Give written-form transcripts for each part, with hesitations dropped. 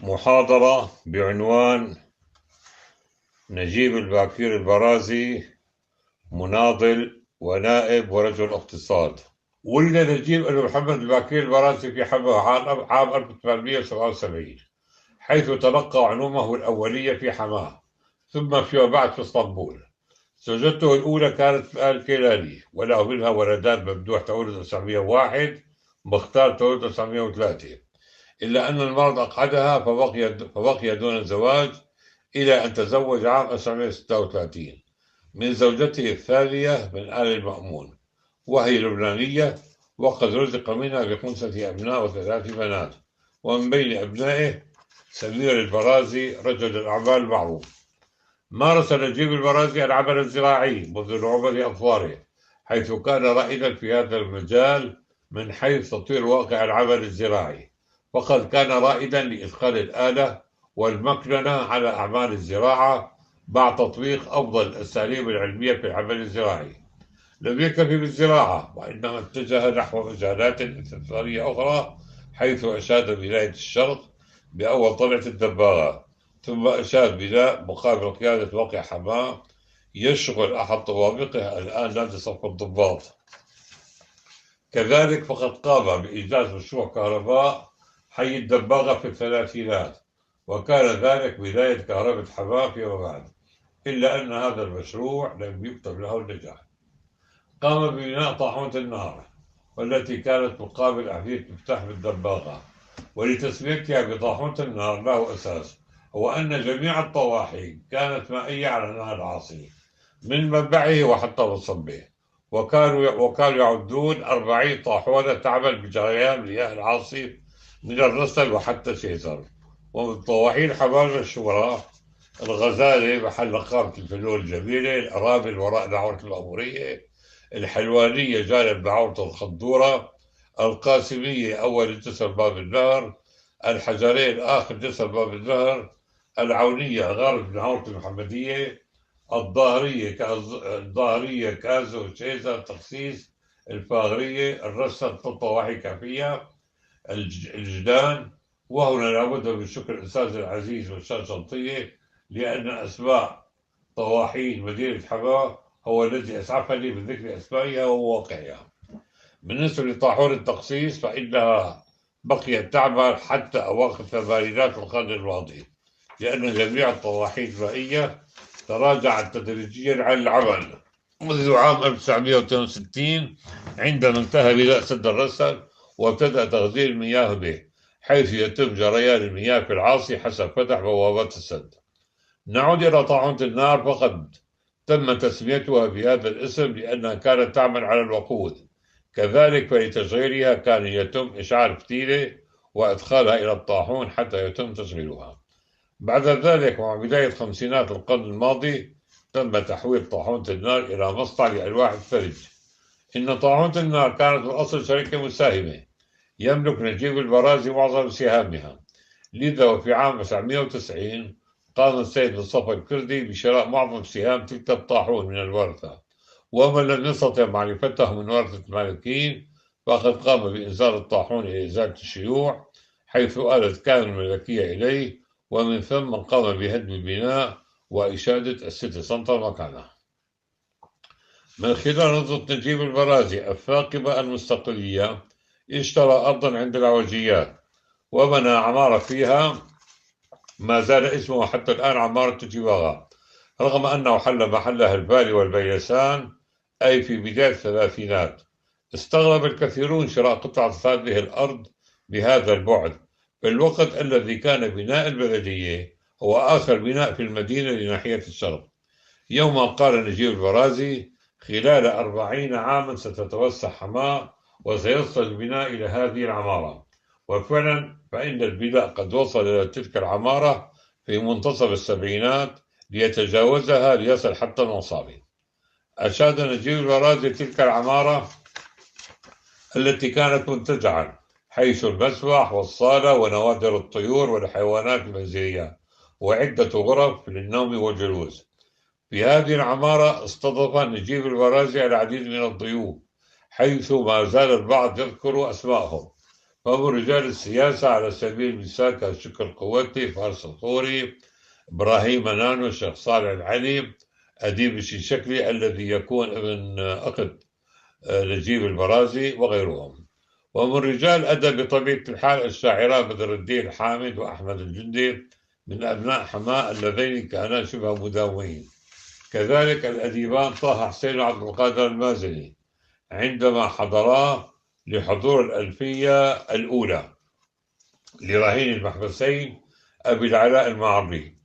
محاضرة بعنوان نجيب الباكير البرازي مناضل ونائب ورجل اقتصاد. ولد نجيب بن محمد الباكير البرازي في حماه عام 1877، حيث تلقى علومه الأولية في حماه ثم فيما بعد في اسطنبول. زوجته الأولى كانت الكيلاني وله منها ولدان، ممدوح تولد 1901، مختار تولد 1903، إلا أن المرض أقعدها فبقي دون الزواج إلى أن تزوج عام 1936 من زوجته الثانية من آل المأمون، وهي لبنانية، وقد رزق منها ب5 أبناء و3 بنات، ومن بين أبنائه سمير البرازي رجل الأعمال المعروف. مارس نجيب البرازي العمل الزراعي منذ نعومة أظفاره، حيث كان رائدا في هذا المجال من حيث تطوير واقع العمل الزراعي، وقد كان رائدا لإدخال الآلة والمكننة على أعمال الزراعة مع تطبيق أفضل الأساليب العلمية في العمل الزراعي. لم يكتفي بالزراعة، وإنما اتجه نحو مجالات استثمارية أخرى، حيث أشاد ولاية الشرق بأول طلعة الدباغة، ثم أشاد بناء مقابل قيادة موقع حماه يشغل أحد طوابقه الآن نادي صف الضباط. كذلك فقد قام بإنجاز مشروع كهرباء حي الدباغة في الثلاثينات، وكان ذلك بداية كهرباء حماه فيما بعد، إلا أن هذا المشروع لم يكتب له النجاح. قام ببناء طاحونة النهر، والتي كانت مقابل أحذية مفتاح بالدباغة، ولتسميتها بطاحونة النهر له أساس، هو أن جميع الطواحين كانت مائية على نهر العاصي من منبعه وحتى مصبه، وكانوا يعدون 40 طاحونة تعمل بجريان مياه العاصي من الرسل وحتى شيزر. ومن طواحين حماه المشهورة الغزالة محل قامة الفنون الجميلة، الأرامل وراء ناحورة الأمورية، الحلوانية جانب ناحورة الخضورة، القاسمية أول جسر باب النهر، الحجرين آخر جسر باب النهر، العونية غرب ناحورة المحمدية، الظاهرية كازو شيزر تخسيس، الفاغرية الرسل طواحي كافية، الجدان. وهنا لابد من شكر الأستاذ العزيز والأستاذ شنطية، لأن أسماء طواحين مدينة حماه هو الذي أسعفني بذكر أسمائها ومواقعها. بالنسبة لطاحون التخصيص فإنها بقيت تعمل حتى أواخر ثمانينات القرن الماضي، لأن جميع الطواحين المائية تراجعت تدريجيا عن العمل منذ عام 1962 عندما انتهى بناء سد الرسل وابتدأ تغذية المياه به، حيث يتم جريان المياه في العاصي حسب فتح بوابات السد. نعود إلى طاحونة النار، فقد تم تسميتها بهذا الاسم لأنها كانت تعمل على الوقود. كذلك فلتشغيلها كان يتم إشعال فتيلة وإدخالها إلى الطاحون حتى يتم تشغيلها. بعد ذلك مع بداية خمسينات القرن الماضي تم تحويل طاحونة النار إلى مصنع لألواح الثلج. إن طاحونة النار كانت بالأصل شركة مساهمة يملك نجيب البرازي معظم سهامها، لذا وفي عام 1990 قام السيد مصطفى الكردي بشراء معظم سهام تلك الطاحون من الورثة، ومن لم يستطع معرفته من ورثة المالكين فقد قام بإنزال الطاحون إلى إزالة الشيوع، حيث آلت كامل الملكية إليه، ومن ثم قام بهدم البناء وإشادة السيتي سنتر مكانه. من خلال نهضة نجيب البرازي الثاقبة المستقلية اشترى أرضا عند العوجيات وبنى عمارة فيها ما زال اسمه حتى الآن عمارة تجيواغا، رغم أنه حل محلها البالي والبيسان أي في بداية الثلاثينات. استغرب الكثيرون شراء قطعة هذه الأرض بهذا البعد، في الوقت الذي كان بناء البلدية هو آخر بناء في المدينة لناحية الشرق. يوم قال نجيب البرازي: خلال 40 عاما ستتوسع حماه وسيصل البناء إلى هذه العمارة. وفعلا فإن البناء قد وصل إلى تلك العمارة في منتصف السبعينات ليتجاوزها ليصل حتى المصابي. أشاد نجيب البرازي تلك العمارة التي كانت منتجعا، حيث المسبح والصالة ونوادر الطيور والحيوانات المنزلية وعدة غرف للنوم والجلوس. في هذه العمارة استضاف نجيب البرازي العديد من الضيوف، حيث ما زال البعض يذكر أسماءهم، فهو رجال السياسة على سبيل المثال كان شكر قوتي، فارس الخوري، إبراهيم منانو، الشيخ صالح العلي، أديب الشيشكلي الذي يكون ابن أخت نجيب البرازي وغيرهم. ومن رجال أدب بطبيعة الحال الشاعران بدر الدين حامد وأحمد الجندي من أبناء حماة اللذين كانا شبه مداومين. كذلك الأديبان طه حسين وعبد القادر المازني عندما حضرا لحضور الألفية الأولى لرهين المحبسين أبي العلاء المعري.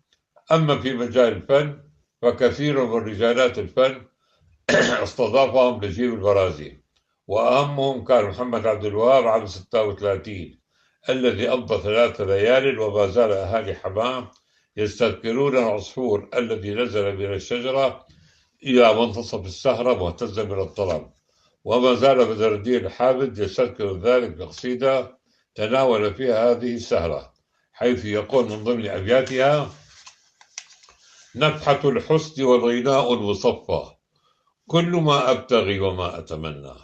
أما في مجال الفن فكثير من رجالات الفن استضافهم نجيب البرازي، وأهمهم كان محمد عبد الوهاب عام 36 الذي أمضى 3 ليال، وما زال أهالي حماه يستذكرون العصفور الذي نزل من الشجرة إلى منتصف السهرة مهتزا من الطرب. وما زال بدر الدين الحامد يستذكر ذلك بقصيدة تناول فيها هذه السهرة، حيث يقول من ضمن أبياتها: نفحة الحسن والغناء المصفى كل ما أبتغي وما أتمنى،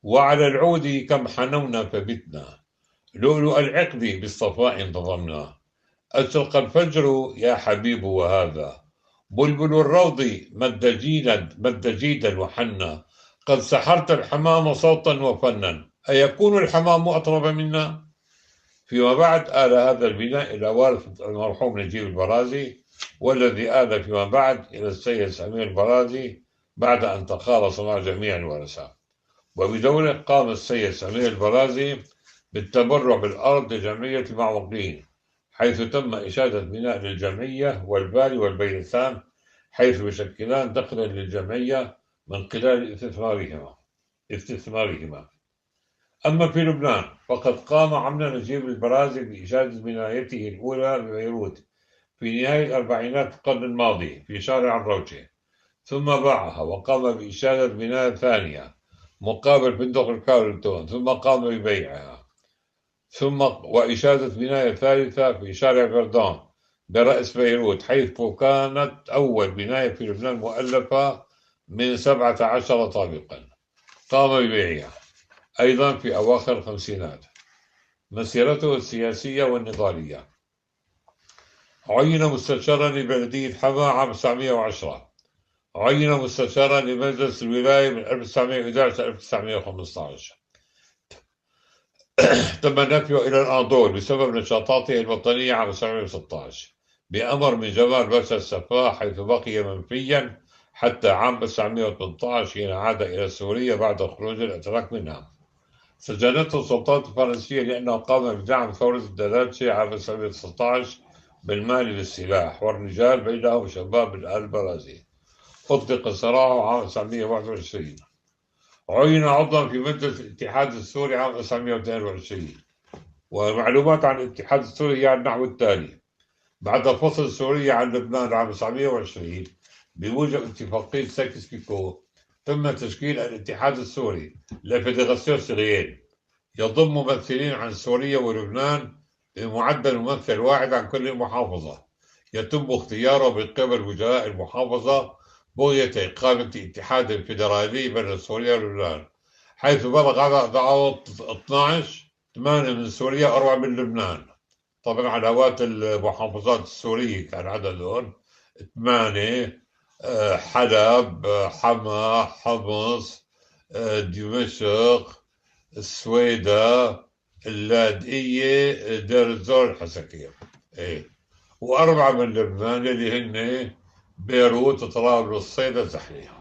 وعلى العود كم حنونا فبتنا لؤلؤ العقد بالصفاء انتظمنا، أشرق الفجر يا حبيب وهذا بلبل الروض مد جيدا وحنا، قد سحرت الحمام صوتا وفنا أيكون الحمام أطرب منا. فيما بعد آل هذا البناء إلى وارث المرحوم نجيب البرازي، والذي آل فيما بعد إلى السيد سمير البرازي بعد أن تخالص مع جميع الورثة. وبدوره قام السيد سمير البرازي بالتبرع بالأرض لجمعية المعوقين، حيث تم إشادة بناء للجمعية والبالي والبيلسان، حيث يشكلان دخلا للجمعية من خلال استثمارهما. أما في لبنان فقد قام عمنا نجيب البرازي بإشادة بنايته الأولى ببيروت في نهاية الأربعينات القرن الماضي في شارع الروشة، ثم باعها وقام بإشادة بناية ثانية مقابل فندق الكارلتون، ثم قام ببيعها، ثم وإشادة بناية ثالثة في شارع فردان برأس بيروت، حيث كانت أول بناية في لبنان مؤلفة من 17 طابقا قام ببيعها أيضا في أواخر الخمسينات. مسيرته السياسية والنضالية: عين مستشارا لبلدية حما عام 1910، عين مستشارا لمجلس الولاية من 1911 إلى 1915. تم نفيه إلى الأناضول بسبب نشاطاته الوطنية عام 1916 بأمر من جمال باشا السفاح، حيث بقي منفيا حتى عام 1918 حين عاد إلى سوريا بعد خروج الأتراك منها. سجنته السلطات الفرنسية لأنه قام بدعم ثورة الدلاتشي عام 1919 بالمال للسلاح والرجال بينهم شباب الآل البرازي. أطلق سراحه عام 1921. عين عضوا في مجلس الاتحاد السوري عام 1922. ومعلومات عن الاتحاد السوري هي على النحو التالي: بعد فصل سوريا عن لبنان عام 1920 بموجب اتفاقية سايكس بيكو، تم تشكيل الاتحاد السوري لفيدراسيون سوريين يضم ممثلين عن سوريا ولبنان بمعدل ممثل واحد عن كل محافظة، يتم اختياره من قبل وجهاء المحافظة بغية إقامة اتحاد فيدرالي بين سوريا ولبنان، حيث بلغ عدد 12 8 من سوريا و4 من لبنان. طبعا علاوات المحافظات السورية كان عددهم 8: حلب، حما، حمص، دمشق، السويدة، اللاذقية، دير الزور، الحسكية. و4 من لبنان اللي هن بيروت، طرابلس، الصيدا، زحلية.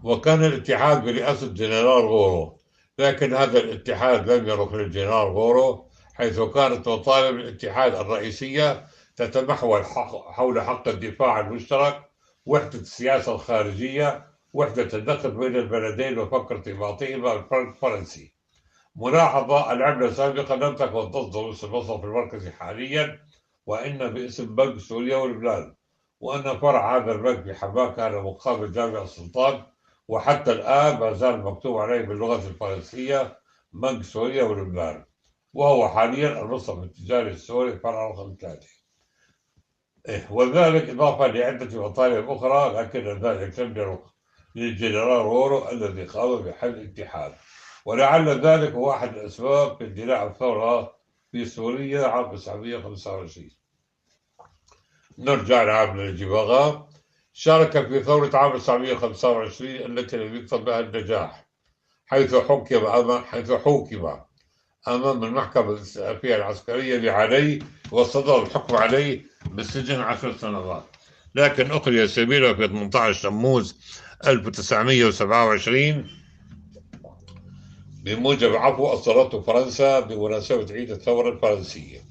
وكان الاتحاد برئاسة جنرال غورو، لكن هذا الاتحاد لم يرق للجنرال غورو، حيث كانت مطالب الاتحاد الرئيسية تتمحور حول حق الدفاع المشترك، وحدة السياسة الخارجية، وحدة النقل بين البلدين وفك ارتباطهما بالفرق الفرنسي. ملاحظة: العملة سابقا لم تكن تصدر باسم المصرف المركزي حاليا، وإن باسم بنك سوريا ولبنان، وأن فرع هذا البنك بحماه كان مقابل جامع السلطان، وحتى الآن ما زال مكتوب عليه باللغة الفرنسية بنك سوريا ولبنان، وهو حاليا المصرف التجاري السوري فرع رقم 3. وذلك إضافة لعدة مطالب أخرى، لكن ذلك لم يرق للجنرال غورو الذي قام بحل الاتحاد. ولعل ذلك هو أحد الأسباب في اندلاع الثورة في سوريا عام 1925. نرجع لعام نجيب آغا. شارك في ثورة عام 1925 التي لم يكتب بها النجاح، حيث حوكم أمام المحكمة الاستئنافية العسكرية لعلي، وصدر الحكم عليه بالسجن 10 سنوات، لكن أخرج سبيله في 18 تموز 1927 بموجب عفو أصدرته فرنسا بمناسبة عيد الثورة الفرنسية.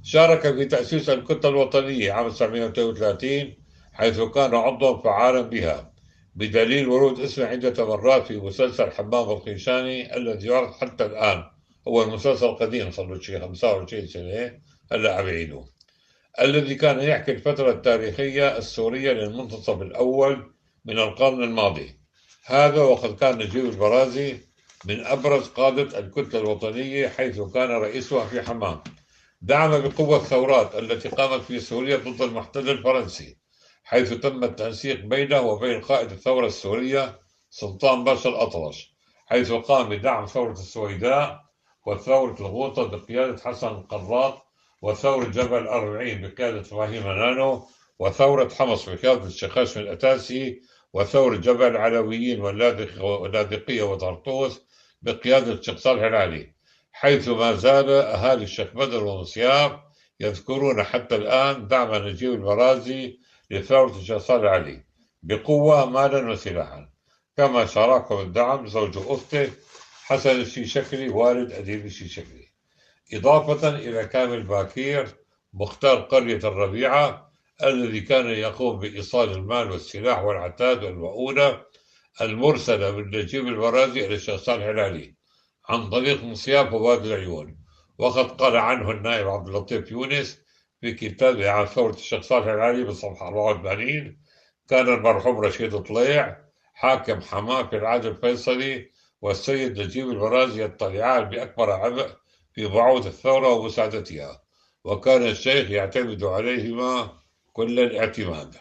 شارك في تأسيس الكتلة الوطنية عام 1932، حيث كان عضوا فعالا بها، بدليل ورود اسمه عدة مرات في مسلسل حمام الخيشاني الذي يعرض حتى الآن. هو المسلسل القديم، صار له شيء 25 سنة هلا عم يعيدوه، الذي كان يحكي الفترة التاريخية السورية للمنتصف الأول من القرن الماضي. هذا وقد كان نجيب البرازي من أبرز قادة الكتلة الوطنية، حيث كان رئيسها في حمام. دعم بقوة الثورات التي قامت في سوريا ضد المحتل الفرنسي، حيث تم التنسيق بينه وبين قائد الثورة السورية سلطان باشا الأطرش، حيث قام بدعم ثورة السويداء وثورة الغوطة بقيادة حسن القراط، وثورة جبل الأربعين بقيادة إبراهيم نانو، وثورة حمص بقيادة الشيخ هاشم الأتاسي، وثورة جبل العلويين واللاذقية وطرطوس بقيادة الشيخ صالح العلي، حيث ما زال أهالي الشيخ بدر ومصياب يذكرون حتى الآن دعم نجيب البرازي لثورة الشيخ صالح العلي بقوة مالا وسلاحا، كما شاركه بالدعم زوج أخته حسن الشيشكري والد أديب الشيشكري، إضافة إلى كامل باكير مختار قرية الربيعة الذي كان يقوم بإيصال المال والسلاح والعتاد والمؤونة المرسلة من نجيب البرازي إلى الشيخ صالح العلي عن طريق مصياف ووادي العيون. وقد قال عنه النائب عبد اللطيف يونس في كتابه عن ثورة الشيخ صالح العلي بالصفحة 84: كان المرحوم رشيد طليع حاكم حماة في العهد الفيصلي والسيد نجيب البرازي يطلعان بأكبر عبء في بعوث الثورة ومساعدتها، وكان الشيخ يعتمد عليهما كل الاعتماد.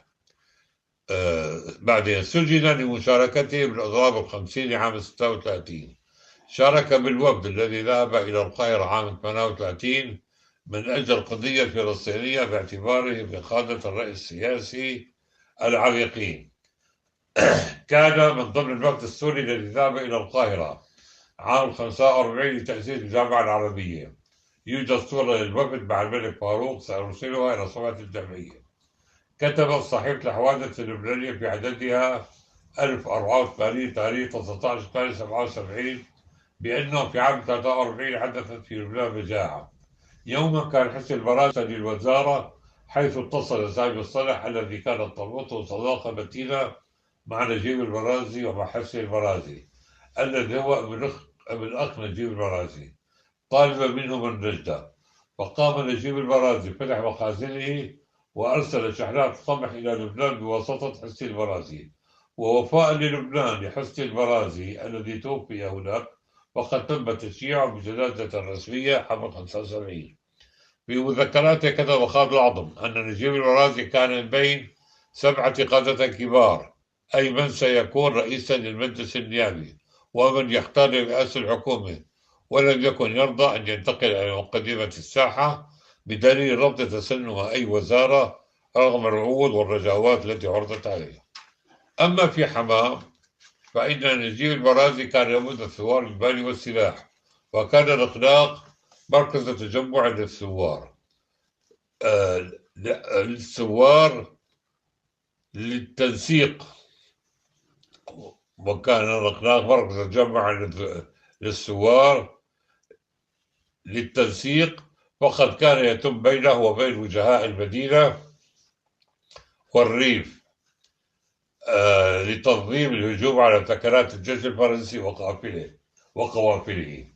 بعدين سجن لمشاركته بالإضراب الخمسيني عام 36. شارك بالوفد الذي ذهب إلى القاهرة عام 38 من أجل القضية الفلسطينية باعتباره بقادة الرأي السياسي العريقين. كان من ضمن الوفد السوري الذي ذهب إلى القاهرة عام 45 لتأسيس الجامعة العربية. يوجد صورة للوفد مع الملك فاروق سأرسلها إلى صفحة الجمعية. كتبت صحيفة الحوادث اللبنانية في عددها 1084 تاريخ 19/8/77 بأنه في عام 43 حدثت في لبنان مجاعة. يوما كان حسن البرازي للوزارة، حيث اتصل سامي الصلح الذي كانت تربطه صداقة متينة مع نجيب البرازي ومع حسن البرازي الذي هو ابن أخ نجيب البرازي، طالبا منه من نجدة. فقام نجيب البرازي بفتح مخازنه وأرسل شحنات قمح إلى لبنان بواسطة حسن البرازي، ووفاء للبنان لحسن البرازي الذي توفي هناك، وقد تم تشييعه بجنازة رسمية عام 75. في مذكراته كتب خالد العظم أن نجيب البرازي كان من بين 7 قادة كبار، أي من سيكون رئيسا للمجلس النيابي ومن يختار رئاسة الحكومة، ولم يكن يرضى أن ينتقل إلى مقدمة الساحة بدليل رفض تسلم أي وزارة رغم الوعود والرجاوات التي عرضت عليه. أما في حمام فإن نجيب البرازي كان يمد الثوار بالمال والسلاح، وكان الإخلاق مركز تجمع للثوار للتنسيق، وكان الإخلاق مركز تجمع للثوار للتنسيق، وقد كان يتم بينه وبين وجهاء المدينة والريف لتنظيم الهجوم على ابتكارات الجيش الفرنسي وقوافله،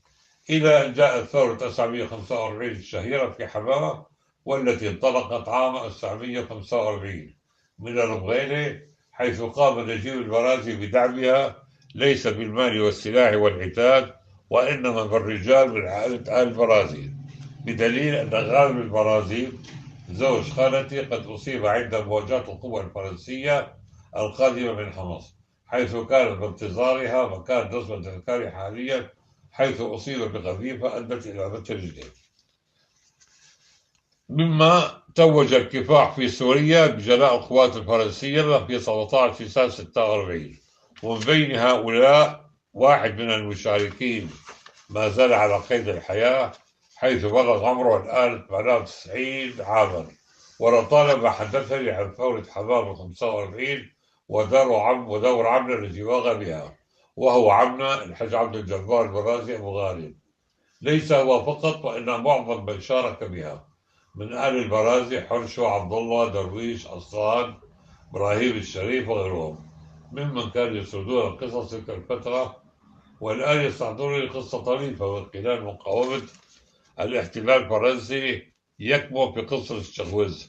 إلى أن جاءت ثورة 1945 الشهيرة في حمامة، والتي انطلقت عام 1945 من الرغينة، حيث قام نجيب البرازي بدعمها ليس بالمال والسلاح والعتاد، وإنما بالرجال من عائلة آل البرازي، بدليل أن غالب البرازي زوج خالتي قد أصيب عند مواجهة القوى الفرنسية القادمة من حمص، حيث كانت بانتظارها مكان نصب تذكاري حاليا، حيث أصيب بقذيفة أدت إلى بتر رجليه. مما توج الكفاح في سوريا بجلاء القوات الفرنسية في 17 نيسان 46، ومن بين هؤلاء واحد من المشاركين ما زال على قيد الحياة، حيث بلغ عمره الآن 98 عاما، ولطالما حدثني عن ثورة حمام 45 ودور عمنا الذي وغى بها، وهو عمنا الحاج عبد الجبار البرازي أبو غالب. ليس هو فقط، وإن معظم من شارك بها من آل البرازي حرشو، عبد الله، درويش، أصلان، إبراهيم الشريف وغيرهم ممن كانوا يسردون القصص تلك الفترة، والآن يستحضرني قصة طريفة من خلال مقاومة الاحتلال الفرنسي يكمن في قصة الشخوذ.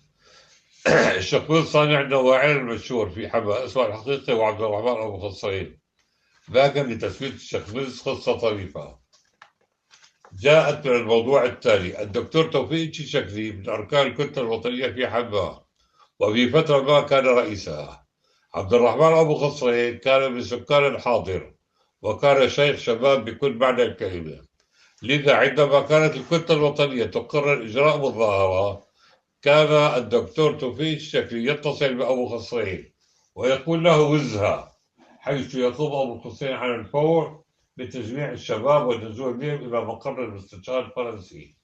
الشخوذ صانع النواعين المشهور في حما اسمه الحقيقي وعبد الرحمن أبو خصين، لكن لتسمية الشخوذ قصة طريفة جاءت من الموضوع التالي: الدكتور توفيق شكلي من أركان الكتلة الوطنية في حما، وفي فترة ما كان رئيسها. عبد الرحمن أبو خصين كان من سكان الحاضر، وكان شيخ شباب بكل معنى الكلمة. لذا عندما كانت الكتلة الوطنية تقرر إجراء مظاهرة، كان الدكتور توفيق الشكلي يتصل بأبو خصين ويقول له وزها، حيث يقوم أبو خصين على الفور بتجميع الشباب والنزول بهم إلى مقر المستشار الفرنسي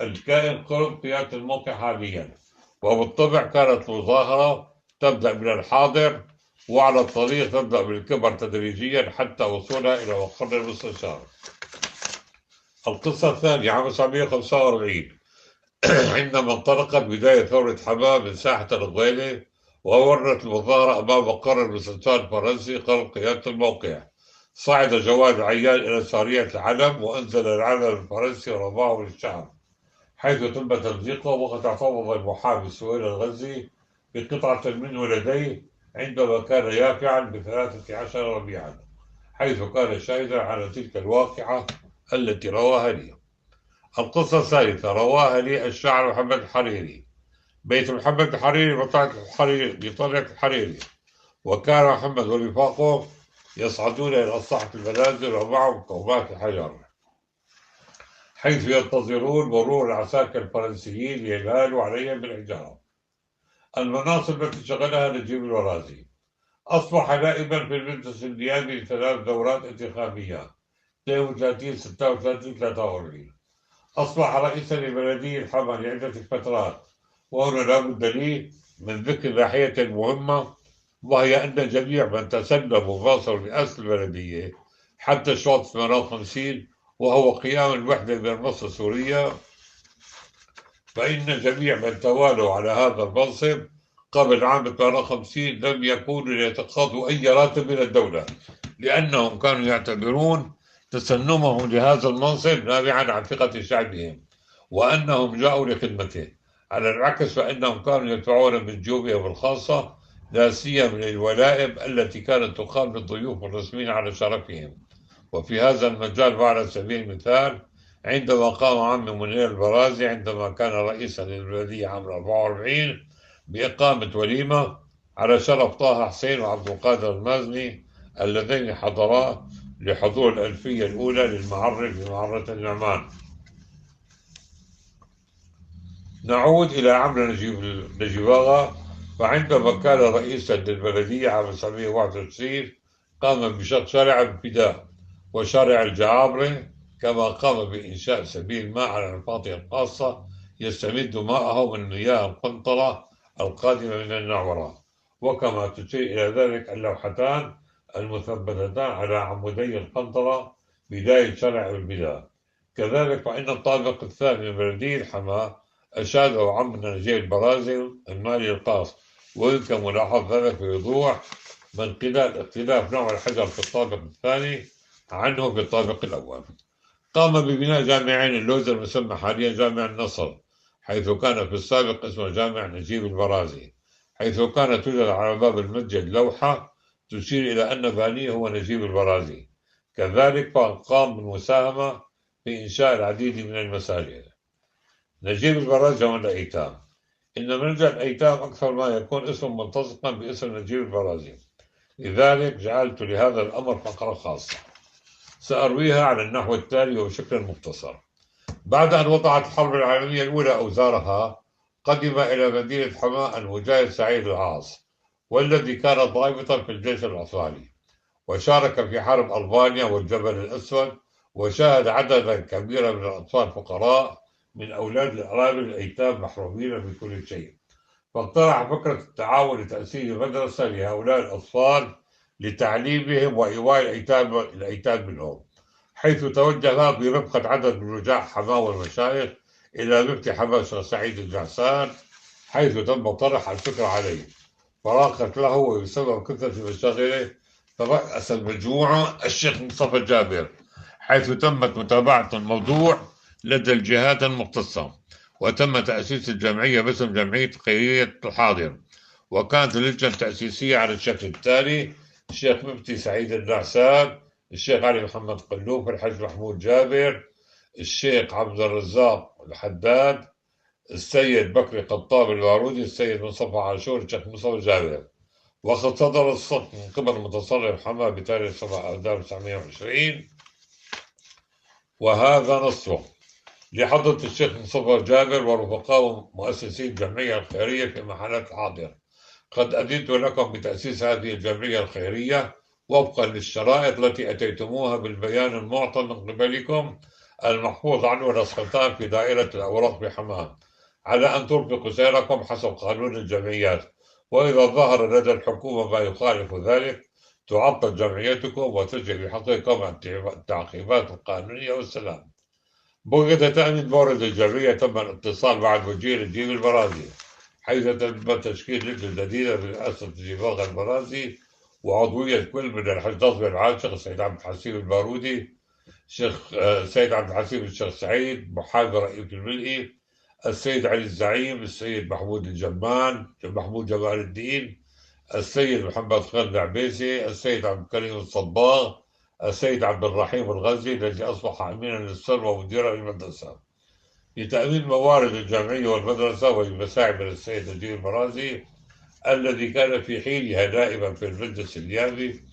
الكائن قرب قيادة الموقع حاليا. وبالطبع كانت مظاهرة تبدأ من الحاضر، وعلى الطريق تبدأ بالكبر تدريجيا حتى وصولها إلى مقر المستشار. القصة الثانية عام 1945 عندما انطلقت بداية ثورة حماة من ساحة الغويلة، وورت المظاهرة أمام مقر المستشار الفرنسي قرب قيادة الموقع. صعد جواد عيان إلى سارية العلم وأنزل العلم الفرنسي ورماه للشعب، حيث تم تمزيقه، وقد اعترض المحامي سهيل الغزي بقطعة منه لديه عندما كان يافعا ب13 ربيعا، حيث كان شاهدا على تلك الواقعة التي رواها لي. القصة الثالثة رواها لي الشاعر محمد الحريري. بيت محمد الحريري بطلعة الحريري، وكان محمد ورفاقه يصعدون إلى سطح المنازل ومعهم كومات الحجر، حيث ينتظرون مرور العساكر الفرنسيين لينهالوا عليهم بالحجارة. المناصب التي شغلها نجيب الورازي: أصبح نائبا في المجلس النيابي لثلاث دورات انتخابية 32 36 43. أصبح رئيسا لبلدية الحما لعدة فترات، وهنا لابد لي من ذكر ناحية مهمة، وهي أن جميع من تسلموا مناصب رئاسة البلدية حتى شوط 58 وهو قيام الوحدة بين مصر وسوريا، فإن جميع من توالوا على هذا المنصب قبل عام 58 لم يكونوا ليتقاضوا أي راتب من الدولة، لأنهم كانوا يعتبرون تسنمهم لهذا المنصب نابعا عن ثقة شعبهم، وأنهم جاءوا لخدمته. على العكس فإنهم كانوا يدفعون من جيوبهم الخاصة، لا سيما من الولائم التي كانت تقام للضيوف الرسميين على شرفهم. وفي هذا المجال على سبيل المثال، عندما قام عمي منير البرازي عندما كان رئيسا للبلدية عام 44 بإقامة وليمة على شرف طه حسين وعبد القادر المازني اللذين حضرا لحضور الألفية الأولى للمعرة بمعرة النعمان. نعود إلى عمرو نجيب آغا، فعندما كان رئيسا للبلدية عام 1991 قام بشق شارع الفداء وشارع الجعابرة، كما قام بإنشاء سبيل ماء على المناطق الخاصة يستمد ماءه من مياه القنطرة القادمة من النعورة، وكما تشير إلى ذلك اللوحتان المثبتتان على عمودي القنطرة بداية شارع البداية. كذلك فإن الطابق الثاني من بلدية الحماة أشاده عمنا نجيب البرازي المالي الخاص، ويمكن ملاحظة ذلك بوضوح من خلال اختلاف نوع الحجر في الطابق الثاني عنه في الطابق الأول. قام ببناء جامعين اللوز المسمى حاليا جامع النصر، حيث كان في السابق اسمه جامع نجيب البرازي، حيث كانت توجد على باب المسجد لوحة تشير إلى أن بانيه هو نجيب البرازي. كذلك قام بالمساهمة في إنشاء العديد من المساجد. نجيب البرازي والأيتام: إن ملجأ الأيتام أكثر ما يكون اسم ملتصقا باسم نجيب البرازي، لذلك جعلت لهذا الأمر فقرة خاصة سأرويها على النحو التالي وبشكل مختصر. بعد أن وضعت الحرب العالمية الأولى أوزارها، قدم إلى مدينة حماة المجاهد سعيد العاص، والذي كان ضابطا في الجيش العثماني، وشارك في حرب ألبانيا والجبل الأسود، وشاهد عددا كبيرا من الأطفال الفقراء من أولاد الأرامل الأيتام محرومين من كل شيء، فاقترح فكرة التعاون لتأسيس مدرسة لهؤلاء الأطفال لتعليمهم وإيواء الأيتام منهم، حيث توجه برفقة عدد من رجال حماة والمشايخ إلى مفتي حماة الشيخ سعيد الجعسان، حيث تم طرح الفكرة عليه، فراقت له وبسبب كثرة مشاغله فرأس المجموعة الشيخ مصطفى جابر، حيث تمت متابعة الموضوع لدى الجهات المختصة، وتم تأسيس الجمعية باسم جمعية خيرية الحاضر، وكانت اللجنة التأسيسية على الشكل التالي: الشيخ مفتي سعيد النعسان، الشيخ علي محمد قلوف، الحاج محمود جابر، الشيخ عبد الرزاق الحداد، السيد بكري قطاب البارودي، السيد مصطفى عاشور، الشيخ مصطفى جابر. وقد صدر الصك من قبل متصرف حماة بتاريخ 7 آذار 1920، وهذا نصه: لحضرة الشيخ مصطفى جابر ورفقاء مؤسسي الجمعية الخيرية في محلة حاضر، قد أذنت لكم بتأسيس هذه الجمعية الخيرية وفقا للشرائط التي أتيتموها بالبيان المعطى من قبلكم المحفوظ عنه نسختان في دائرة الأوراق بحماة، على أن ترفقوا سيركم حسب قانون الجمعيات، وإذا ظهر لدى الحكومة ما يخالف ذلك تعطل جمعيتكم وتجري بحقكم التعقيبات القانونية والسلام. بغية تأمين مورد الجمعية تم الاتصال مع المدير الدين البرازي، حيث تم تشكيل لجنة جديدة برئاسة جباغ البرازي وعضوية كل من الحاج نصر العاشق، السيد عبد الحسيب البارودي، الشيخ السيد عبد الحسيب الشيخ سعيد محامي رئيس الملئي، السيد علي الزعيم، السيد محمود الجمان، محمود جمال الدين، السيد محمد خالد العبيسي، السيد عبد الكريم الصباغ، السيد عبد الرحيم الغزي الذي أصبح أمينا للسر ومديرا للمدرسة، لتأمين موارد الجمعية والمدرسة والمساعي من السيد نجيب المرازي الذي كان في حينها نائبا في المجلس النيابي،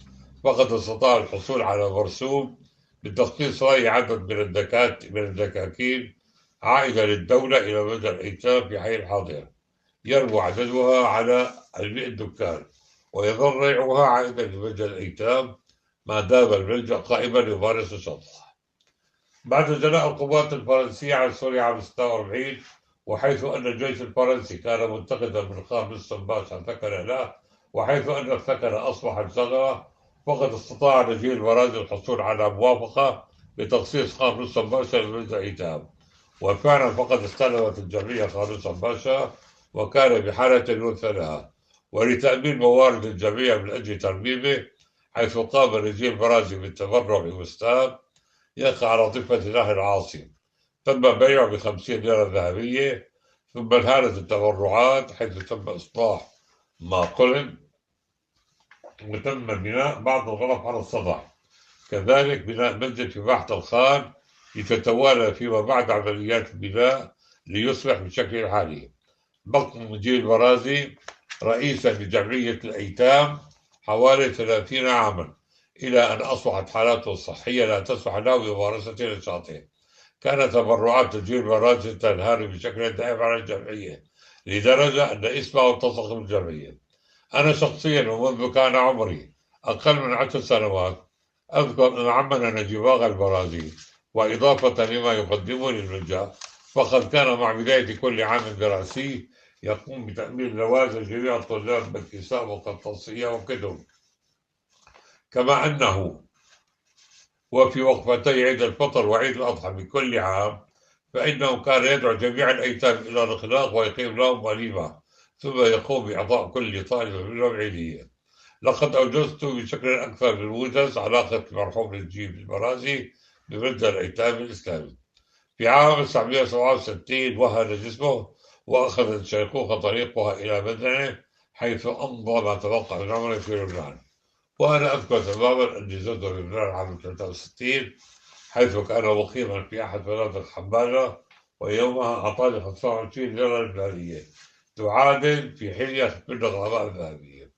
فقد استطاع الحصول على مرسوم بتخصيص رأي عدد من الدكاكين عائدة للدولة إلى مدى الأيتام في حي الحاضر، يربو عددها على 100 دكان، ويظل ريعها عائدا لملجأ الأيتام ما دام الملجأ قائما يمارس الشطح. بعد جلاء القوات الفرنسية عن سوريا عام 46، وحيث أن الجيش الفرنسي كان منتقدا من خان رستم باشا ثكر له، وحيث أن الثكر أصبح ثغرة، فقد استطاع نجيب البرازي الحصول على موافقة بتخصيص خان رستم باشا لملجأ الأيتام، وفعلا فقد استلمت الجمعية خان رستم باشا وكان بحالة يرثى لها، ولتأمين موارد الجمعية من أجل ترميمه، حيث قام نجيب البرازي بالتبرع ببستان يقع على ضفة نهر العاصم، تم بيعه ب50 ليرة ذهبية، ثم انهارت التبرعات حيث تم إصلاح ما قلن، وتم بناء بعض الغرف على السطح، كذلك بناء مسجد في باحة الخان لتتوالى فيما بعد عمليات البناء ليصبح بشكل الحالي. بقي مدير البرازي رئيسا لجمعية الأيتام حوالي 30 عاما، إلى أن أصبحت حالته الصحية لا تسمح له بممارسة نشاطه. كانت تبرعات تجيب البرازي تنهار بشكل دائم على الجمعية، لدرجة أن اسمه التصق بالجمعية. أنا شخصيا ومنذ كان عمري أقل من 10 سنوات أذكر أن عمنا نجيباغ البرازي، وإضافة لما يقدمه للملجأ، فقد كان مع بداية كل عام دراسي يقوم بتأمين لوازم جميع الطلاب بالكساء والقرطاسية وكتب، كما أنه وفي وقفتي عيد الفطر وعيد الأضحى بكل عام فإنه كان يدعو جميع الأيتام إلى الإخلاق ويقيم لهم وليمة، ثم يقوم بإعطاء كل طالب منهم عيدية. لقد أوجزت بشكل أكثر من موجز علاقة المرحوم نجيب البرازي بملجأ الأيتام الإسلامي. في عام 1967 وهن جسمه وأخذت الشيخوخة طريقها إلى بدنه، حيث أمضى ما تبقى من عمره في لبنان. وأنا أذكر تماما أني زرت لبنان عام 63، حيث كان مقيما في أحد فنادق حمالة، ويومها أعطاني 25 ليرة لبنانية تعادل في حلية من الغرامة الذهبية.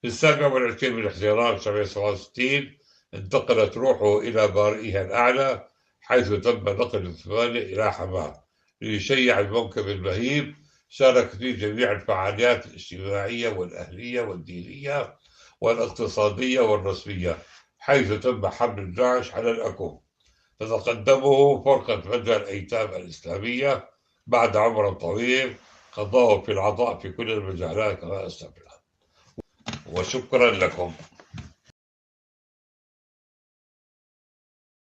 في 27 من حزيران 1967 انتقلت روحه إلى بارئها الأعلى، حيث تم نقل الثمانية إلى حماه ليشيع الموكب المهيب. شارك في جميع الفعاليات الاجتماعية والأهلية والدينية والاقتصادية والرسمية، حيث تم حمل الجيش على الأكف. تتقدمه فرقة مجمع الأيتام الإسلامية بعد عمر طويل قضاه في العطاء في كل المجالات كما أسلفنا. وشكرا لكم.